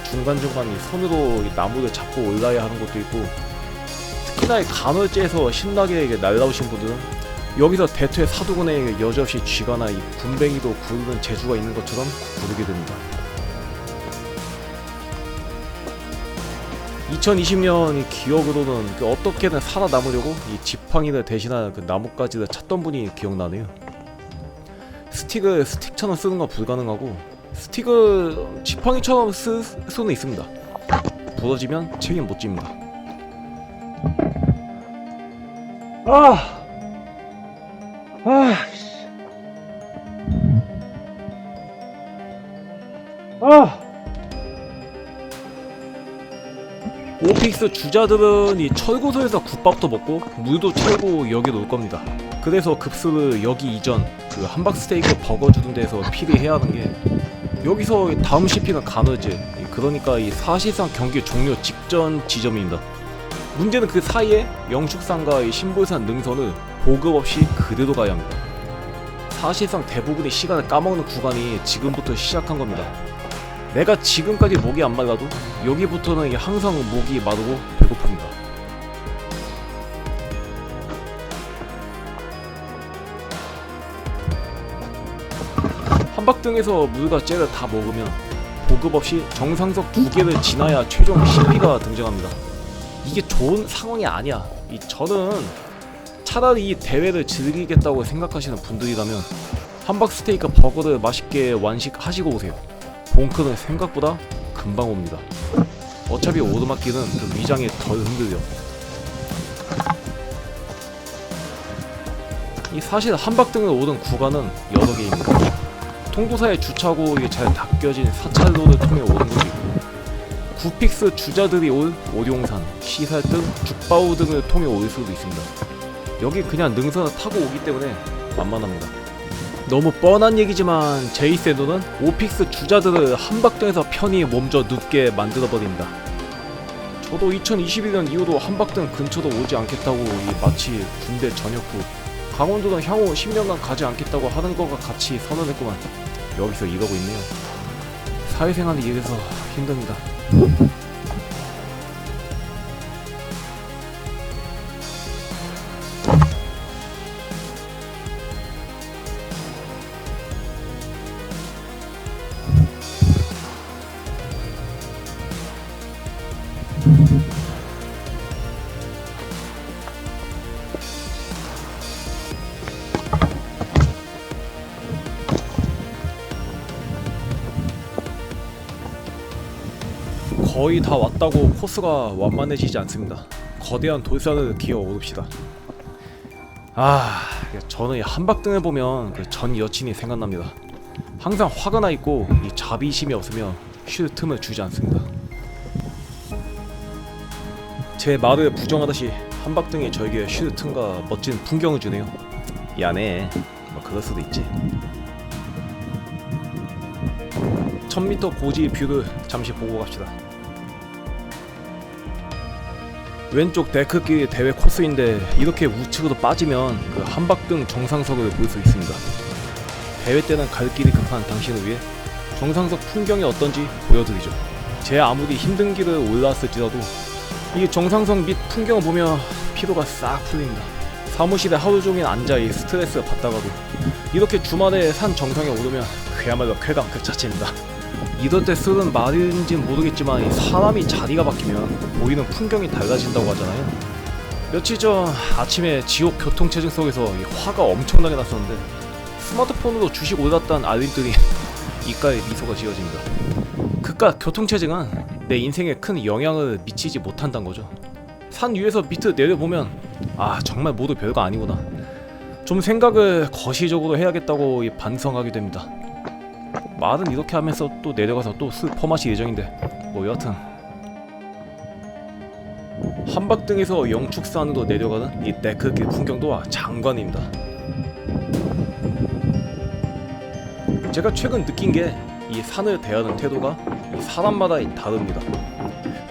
중간중간 이 손으로 이 나무를 잡고 올라야 하는 것도 있고, 특히나 이 간헐지에서 신나게 날라오신 분들은 여기서 대퇴 사두근에 여지없이 쥐거나 이 군뱅이도 구르는 재주가 있는 것처럼 구르게 됩니다. 2020년 이 기억으로는 어떻게든 살아남으려고 이 지팡이를 대신한 그 나뭇가지를 찾던 분이 기억나네요. 스틱을 스틱처럼 쓰는 건 불가능하고 스틱을 지팡이처럼 쓸 수는 있습니다. 부러지면 책임 못 집니다. 오픽스 주자들은 이 철구소에서 국밥도 먹고 물도 채우고 여기 놀 겁니다. 그래서 급수를 여기 이전 그 함박스테이크 버거 주는 데서 필히 해야 하는 게 여기서 다음 CP는 가느지, 그러니까 이 사실상 경기 종료 직전 지점입니다. 문제는 그 사이에 영축산과 이 신볼산 능선을 보급 없이 그대로 가야 합니다. 사실상 대부분의 시간을 까먹는 구간이 지금부터 시작한 겁니다. 내가 지금까지 목이 안 말라도 여기부터는 항상 목이 마르고 배고픕니다. 한박등에서 물과 젤을 다 먹으면 보급 없이 정상석 2개를 지나야 최종 CP가 등장합니다. 이게 좋은 상황이 아니야. 저는 차라리 이 대회를 즐기겠다고 생각하시는 분들이라면 함박스테이크 버거를 맛있게 완식하시고 오세요. 봉크는 생각보다 금방 옵니다. 어차피 오르막길은 그 위장에 덜 흔들려. 이 사실 함박등을 오른 구간은 여러 개입니다. 통도사의 주차고 잘 닦여진 사찰로를 통해 오는 것도 있고, 구픽스 주자들이 올 오룡산, 시살 등 죽바우 등을 통해 올 수도 있습니다. 여기 그냥 능선을 타고 오기 때문에 만만합니다. 너무 뻔한 얘기지만 제이세도는 오픽스 주자들을 함박등에서 편히 몸져 눕게 만들어버립니다. 저도 2021년 이후로 함박등 근처도 오지 않겠다고 마치 군대 전역 후 강원도는 향후 10년간 가지 않겠다고 하는 것과 같이 선언했구만. 여기서 이러고 있네요. 사회생활이 이래서 힘듭니다. 거의 다 왔다고 코스가 완만해지지 않습니다. 거대한 돌산을 기어 오릅시다. 저는 이 함박등을 보면 그 전 여친이 생각납니다. 항상 화가 나 있고 이 자비심이 없으며 쉴 틈을 주지 않습니다. 제 말을 부정하듯이 함박등이 저에게 쉴 틈과 멋진 풍경을 주네요. 야네, 뭐 그럴 수도 있지. 1000m 고지 뷰를 잠시 보고 갑시다. 왼쪽 데크길 대회 코스인데 이렇게 우측으로 빠지면 그 함박등 정상석을 볼 수 있습니다. 대회 때는 갈 길이 급한 당신을 위해 정상석 풍경이 어떤지 보여드리죠. 제 아무리 힘든 길을 올라왔을지라도 이 정상석 및 풍경을 보며 피로가 싹 풀립니다. 사무실에 하루 종일 앉아 이 스트레스 받다가도 이렇게 주말에 산 정상에 오르면 그야말로 쾌감 그 자체입니다. 이럴 때 쓰는 말인지는 모르겠지만 이 사람이 자리가 바뀌면 보이는 풍경이 달라진다고 하잖아요. 며칠 전 아침에 지옥 교통체증 속에서 이 화가 엄청나게 났었는데 스마트폰으로 주식 올랐다는 알림들이 이가에 미소가 지어집니다. 그깟 교통체증은 내 인생에 큰 영향을 미치지 못한다는 거죠. 산 위에서 밑으로 내려보면 정말 모두 별거 아니구나. 좀 생각을 거시적으로 해야겠다고 반성하게 됩니다. 말은 이렇게 하면서 또 내려가서 또 술 퍼마실 예정인데 뭐 여하튼 함박등에서 영축산으로 내려가는 이 데크길 풍경도 장관입니다. 제가 최근 느낀 게 이 산을 대하는 태도가 이 사람마다 다릅니다.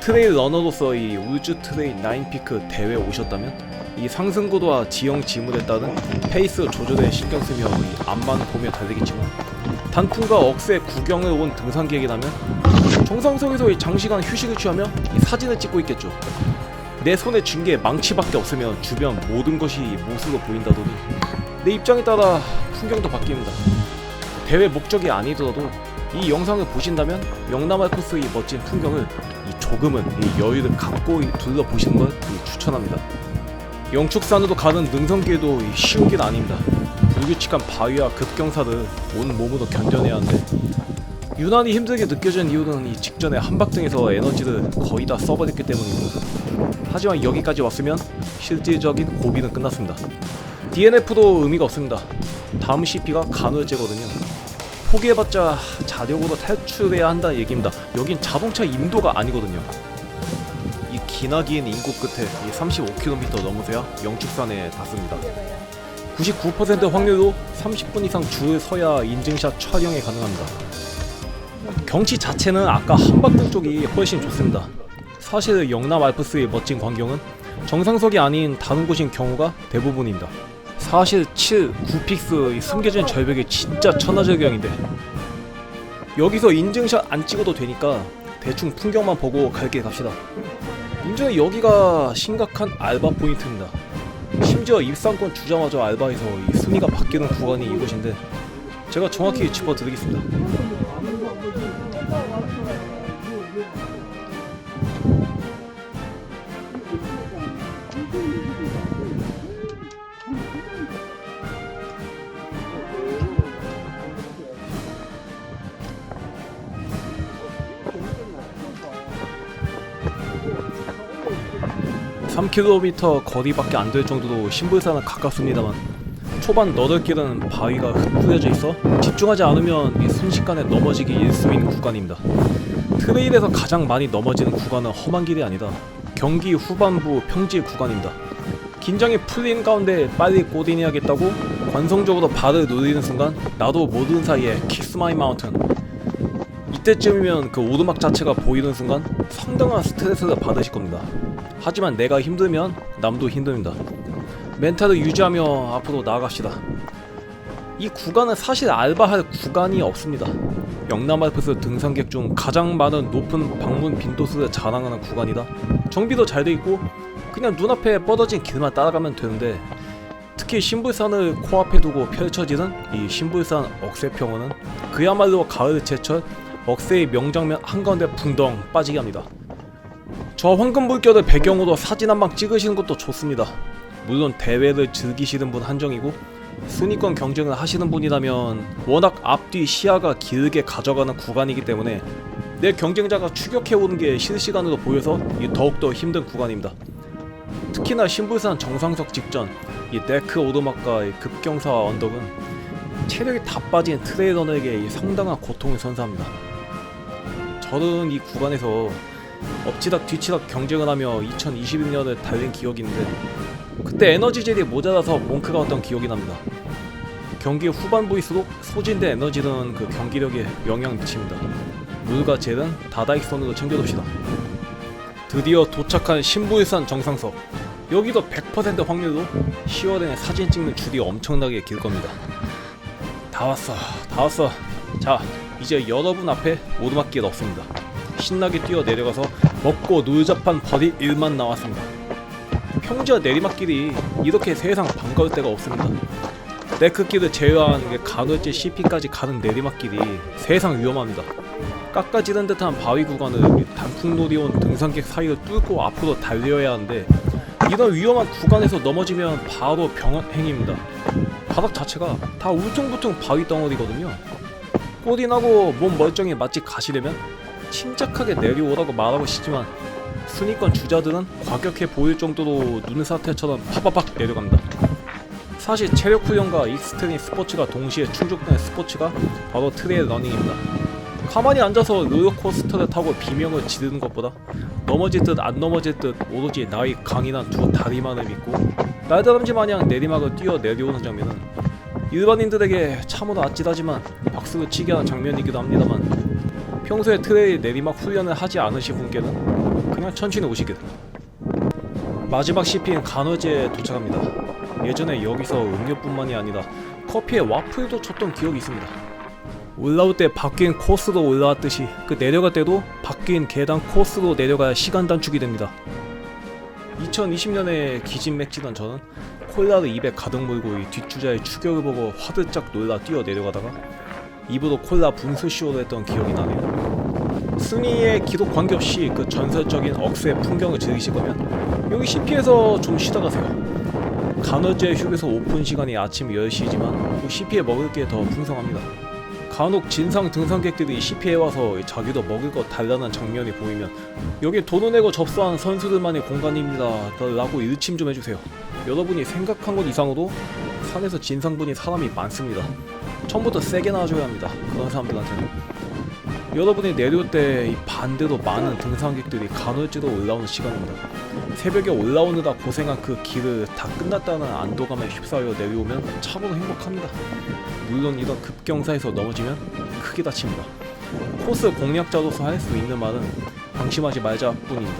트레일 러너로서 이 울주 트레일 9피크 대회에 오셨다면 이 상승고도와 지형 지물에 따른 페이스 조절에 신경 쓰며 이 앞만 보며 달리겠지만, 단풍과 억새 구경을 온 등산객이라면 정상석에서 이 장시간 휴식을 취하며 이 사진을 찍고 있겠죠. 내 손에 쥔 게 망치밖에 없으면 주변 모든 것이 못으로 보인다더니 내 입장에 따라 풍경도 바뀝니다. 대회 목적이 아니더라도 이 영상을 보신다면 영남할 코스의 멋진 풍경을 조금은 여유를 갖고 둘러보시는 걸 추천합니다. 영축산으로 가는 능선길도 쉬운 길 아닙니다. 불규칙한 바위와 급경사를 온 몸으로 견뎌내야 하는데 유난히 힘들게 느껴지는 이유는 이 직전에 한박등에서 에너지를 거의 다 써버렸기 때문입니다. 하지만 여기까지 왔으면 실질적인 고비는 끝났습니다. DNF도 의미가 없습니다. 다음 CP가 간헐제거든요. 포기해봤자 자력으로 탈출해야 한다는 얘기입니다. 여긴 자동차 인도가 아니거든요. 이 기나긴 인구 끝에 이 35km 넘으세야 영축산에 닿습니다. 99% 확률로 30분 이상 줄을 서야 인증샷 촬영이 가능합니다. 경치 자체는 아까 한박등 쪽이 훨씬 좋습니다. 사실 영남 알프스의 멋진 광경은 정상석이 아닌 다른 곳인 경우가 대부분입니다. 사실 7, 9픽스 숨겨진 절벽이 진짜 천하절경인데 여기서 인증샷 안 찍어도 되니까 대충 풍경만 보고 갈 길 갑시다. 문제는 여기가 심각한 알바 포인트입니다. 심지어 입상권 주자마자 알바에서 이 순위가 바뀌는 구간이 이곳인데 제가 정확히 짚어드리겠습니다. 3km 거리밖에 안 될 정도로 신불산은 가깝습니다만 초반 너덜길은 바위가 흩뿌려져 있어 집중하지 않으면 순식간에 넘어지기 일쑤인 구간입니다. 트레일에서 가장 많이 넘어지는 구간은 험한 길이 아니다. 경기 후반부 평지 구간입니다. 긴장이 풀린 가운데 빨리 꼬딩해야겠다고 관성적으로 발을 누르는 순간 나도 모르는 사이에 키스 마이 마운틴, 이때쯤이면 그 오르막 자체가 보이는 순간 상당한 스트레스를 받으실 겁니다. 하지만 내가 힘들면 남도 힘듭니다. 멘탈을 유지하며 앞으로 나아갑시다. 이 구간은 사실 알바할 구간이 없습니다. 영남 알프스 등산객 중 가장 많은 높은 방문 빈도수를 자랑하는 구간이다. 정비도 잘 돼 있고 그냥 눈앞에 뻗어진 길만 따라가면 되는데 특히 신불산을 코앞에 두고 펼쳐지는 이 신불산 억새평원은 그야말로 가을 제철 억새의 명장면 한가운데 붕덩 빠지게 합니다. 저 황금 물결을 배경으로 사진 한 방 찍으시는 것도 좋습니다. 물론 대회를 즐기시는 분 한정이고 순위권 경쟁을 하시는 분이라면 워낙 앞뒤 시야가 길게 가져가는 구간이기 때문에 내 경쟁자가 추격해오는 게 실시간으로 보여서 더욱더 힘든 구간입니다. 특히나 신불산 정상석 직전 이 네크 오르막과 급경사 언덕은 체력이 다 빠진 트레이러에게 상당한 고통을 선사합니다. 저는 이 구간에서 엎치락 뒤치락 경쟁을 하며 2021년을 달린 기억이 있는데 그때 에너지젤이 모자라서 몽크가 왔던 기억이 납니다. 경기 후반부일수록 소진된 에너지는 그 경기력에 영향을 미칩니다. 물과 젤은 다다익선으로 챙겨둡시다. 드디어 도착한 신불산 정상석. 여기도 100% 확률로 10월에는 사진 찍는 줄이 엄청나게 길 겁니다. 다 왔어. 자, 이제 여러분 앞에 오르막길 없습니다. 신나게 뛰어 내려가서 먹고 놀자판 버릴 일만 남았습니다. 평지와 내리막길이 이렇게 세상 반가울 때가 없습니다. 네크길을 제외한 간헐제 CP까지 가는 내리막길이 세상 위험합니다. 깎아지는 듯한 바위 구간을 단풍놀이 온 등산객 사이를 뚫고 앞으로 달려야 하는데 이런 위험한 구간에서 넘어지면 바로 병행입니다. 바닥 자체가 다 울퉁불퉁 바위 덩어리거든요. 꼬리나고 몸 멀쩡히 맛집 가시려면 침착하게 내려오라고 말하고 싶지만 순위권 주자들은 과격해 보일 정도로 눈사태처럼 파바박 내려갑니다. 사실 체력 훈련과 익스트림 스포츠가 동시에 충족된 스포츠가 바로 트레일 러닝입니다. 가만히 앉아서 롤러코스터를 타고 비명을 지르는 것보다 넘어질 듯 안 넘어질 듯 오로지 나의 강인한 두 다리만을 믿고 날다람쥐 마냥 내리막을 뛰어 내려오는 장면은 일반인들에게 참으로 아찔하지만 박수를 치게 하는 장면이기도 합니다만 평소에 트레일 내리막 훈련을 하지 않으신 분께는 그냥 천천히 오시길. 마지막 CP인 간헐제에 도착합니다. 예전에 여기서 음료뿐만이 아니라 커피에 와플도 쳤던 기억이 있습니다. 올라올 때 바뀐 코스로 올라왔듯이 그 내려갈 때도 바뀐 계단 코스로 내려가야 시간 단축이 됩니다. 2020년에 기진맥지던 저는 콜라를 입에 가득 물고 이 뒷주자의 추격을 보고 화들짝 놀라 뛰어 내려가다가 입으로 콜라 분수쇼를 했던 기억이 나네요. 순위의 기록 관계없이 그 전설적인 억새 풍경을 즐기실 거면 여기 CP에서 좀 쉬다 가세요. 간헐제 휴게소 오픈 시간이 아침 10시지만 CP에 먹을 게 더 풍성합니다. 간혹 진상 등산객들이 CP에 와서 자기도 먹을 거 달라는 장면이 보이면 여기 돈을 내고 접수한 선수들만의 공간입니다 라고 일침 좀 해주세요. 여러분이 생각한 것 이상으로 산에서 진상분이 사람이 많습니다. 처음부터 세게 나와줘야 합니다. 그런 사람들한테는. 여러분이 내려올 때 이 반대로 많은 등산객들이 간헐지로 올라오는 시간입니다. 새벽에 올라오느라 고생한 그 길을 다 끝났다는 안도감에 휩싸여 내려오면 참으로 행복합니다. 물론 이런 급경사에서 넘어지면 크게 다칩니다. 코스 공략자로서 할 수 있는 말은 방심하지 말자 뿐입니다.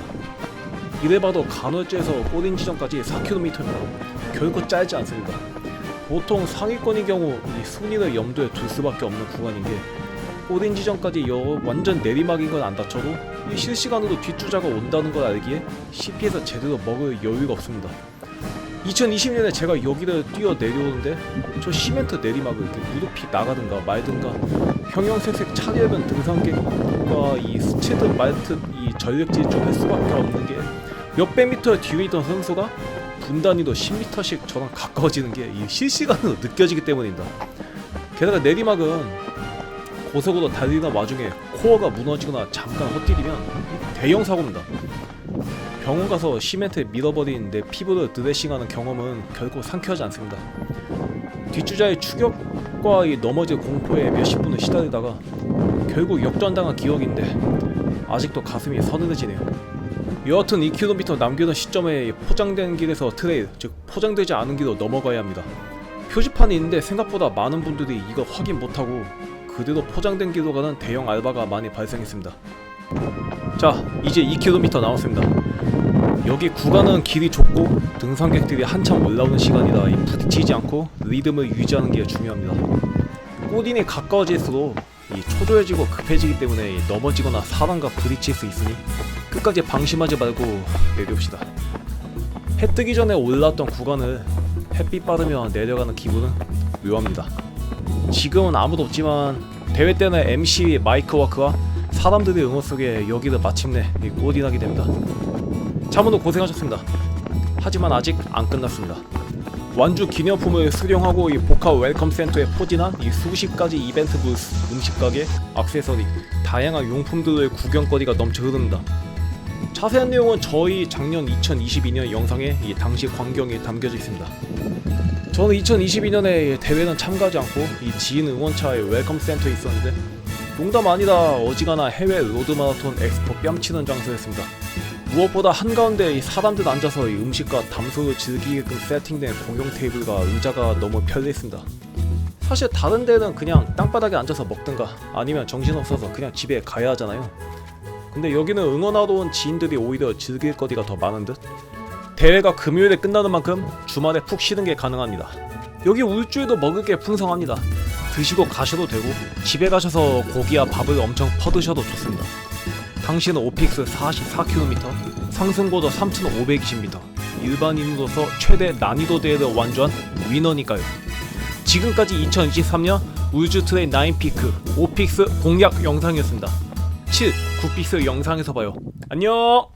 이래봐도 간헐지에서 꼬린 지점까지 4km입니다. 결코 짧지 않습니다. 보통 상위권의 경우 이 순위를 염두에 둘 수밖에 없는 구간인 게 꼬린 지점까지 완전 내리막인 건 안 다쳐도 이 실시간으로 뒷주자가 온다는 걸 알기에 CP에서 제대로 먹을 여유가 없습니다. 2020년에 제가 여기를 뛰어 내려오는데 저 시멘트 내리막을 이렇게 무릎이 나가든가 말든가 형형색색 차려입은 등산객과 이 스치드 말듯 이 전력질 좀 할 수밖에 없는 게 몇백 미터 뒤에 있던 선수가 분 단위로 10m씩 저랑 가까워지는 게 이 실시간으로 느껴지기 때문입니다. 게다가 내리막은 고속으로 달리는 와중에 코어가 무너지거나 잠깐 헛디디면 대형 사고입니다. 병원 가서 시멘트에 밀어버린 내 피부를 드레싱하는 경험은 결코 상쾌하지 않습니다. 뒷주자의 추격과 이 넘어질 공포에 몇십 분을 시달리다가 결국 역전당한 기억인데 아직도 가슴이 서늘해지네요. 여하튼 2km 남겨둔 시점에 포장된 길에서 트레일, 즉 포장되지 않은 길로 넘어가야 합니다. 표지판이 있는데 생각보다 많은 분들이 이거 확인 못하고 그대로 포장된 길로 가는 대형 알바가 많이 발생했습니다. 자, 이제 2km 남았습니다. 여기 구간은 길이 좁고 등산객들이 한참 올라오는 시간이라 부딪히지 않고 리듬을 유지하는 게 중요합니다. 꼬딘이 가까워질수록 초조해지고 급해지기 때문에 넘어지거나 사람과 부딪힐 수 있으니 끝까지 방심하지 말고 내려옵시다. 해 뜨기 전에 올라왔던 구간을 햇빛 받으며 내려가는 기분은 묘합니다. 지금은 아무도 없지만 대회 때는 MC 마이크 워크와 사람들의 응원 속에 여기를 마침내 꼬딘하게 됩니다. 참으로 고생하셨습니다. 하지만 아직 안 끝났습니다. 완주 기념품을 수령하고 이 복합 웰컴 센터에 포진한 이 수십 가지 이벤트 부스, 음식 가게, 액세서리, 다양한 용품들의 구경거리가 넘쳐 흐릅니다. 자세한 내용은 저희 작년 2022년 영상에 이 당시 광경이 담겨져 있습니다. 저는 2022년에 대회는 참가하지 않고 이 지인 응원차의 웰컴 센터에 있었는데 농담 아니다 어지간한 해외 로드마라톤 엑스포 뺨치는 장소였습니다. 무엇보다 한가운데 이 사람들 앉아서 이 음식과 담소를 즐기게끔 세팅된 공용 테이블과 의자가 너무 편리했습니다. 사실 다른 데는 그냥 땅바닥에 앉아서 먹든가 아니면 정신없어서 그냥 집에 가야 하잖아요. 근데 여기는 응원하러 온 지인들이 오히려 즐길 거리가 더 많은 듯? 대회가 금요일에 끝나는 만큼 주말에 푹 쉬는 게 가능합니다. 여기 울주에도 먹을 게 풍성합니다. 드시고 가셔도 되고 집에 가셔서 고기와 밥을 엄청 퍼드셔도 좋습니다. 당시는 오픽스 44km, 상승고도 3520m, 일반인으로서 최대 난이도 대회를 완주한 위너니까요. 지금까지 2023년 울주 트레일 9피크 오픽스 공략 영상이었습니다. 7, 9픽스 영상에서 봐요. 안녕!